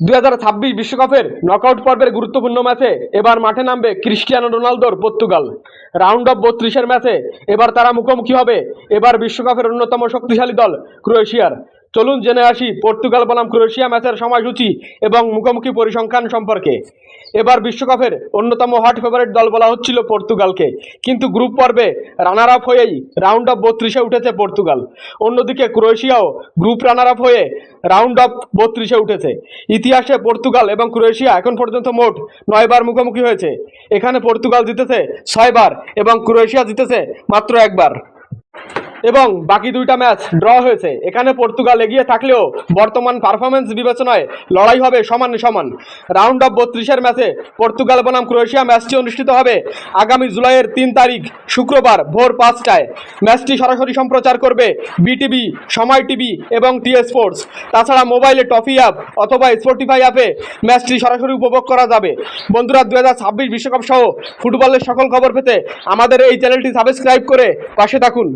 2026 বিশ্বকাপের নকআউট পর্বের গুরুত্বপূর্ণ ম্যাচে এবার মাঠে নামবে ক্রিস্টিয়ানো রোনালদোর পর্তুগাল। রাউন্ড অফ 32-এর ম্যাচে এবার তারা মুখোমুখি হবে এবার বিশ্বকাপের অন্যতম শক্তিশালী দল ক্রোয়েশিয়ার। চলুন জেনে আসি পর্তুগাল বনাম ক্রোয়েশিয়া ম্যাচের সময়সূচি এবং মুখোমুখি পরিসংখ্যান সম্পর্কে। এবার বিশ্বকাপের অন্যতম হট ফেভারিট দল বলা হচ্ছিল পর্তুগালকে, কিন্তু গ্রুপ পর্বে রানার আপ হয়েই রাউন্ড অফ 32-এ উঠেছে পর্তুগাল। অন্যদিকে ক্রোয়েশিয়াও গ্রুপ রানার আপ হয়ে রাউন্ড অফ 32-এ উঠেছে। ইতিহাসে পর্তুগাল এবং ক্রোয়েশিয়া এখন পর্যন্ত মোট 9 বার মুখোমুখি হয়েছে। এখানে পর্তুগাল জিতেছে 6 বার এবং ক্রোয়েশিয়া জিতেছে মাত্র 1 বার এবং বাকি 2টা ম্যাচ ড্র হয়েছে। এখানে পর্তুগাল এগিয়ে থাকলেও বর্তমান পারফরমেন্স বিবেচনায় লড়াই হবে সমানে সমান। রাউন্ড অফ 32-এর ম্যাচে পর্তুগাল বনাম ক্রোয়েশিয়া ম্যাচটি অনুষ্ঠিত হবে আগামী জুলাইয়ের 3 তারিখ শুক্রবার ভোর 5টায়। ম্যাচটি সরাসরি সম্প্রচার করবে বিটিভি, সময় টিভি এবং টিএ স্পোর্টস। তাছাড়া মোবাইলে টফি অ্যাপ অথবা স্পটিফাই অ্যাপে ম্যাচটি সরাসরি উপভোগ করা যাবে। বন্ধুরা, 2026 বিশ্বকাপ সহ ফুটবলের সকল খবর পেতে আমাদের এই চ্যানেলটি সাবস্ক্রাইব করে পাশে থাকুন।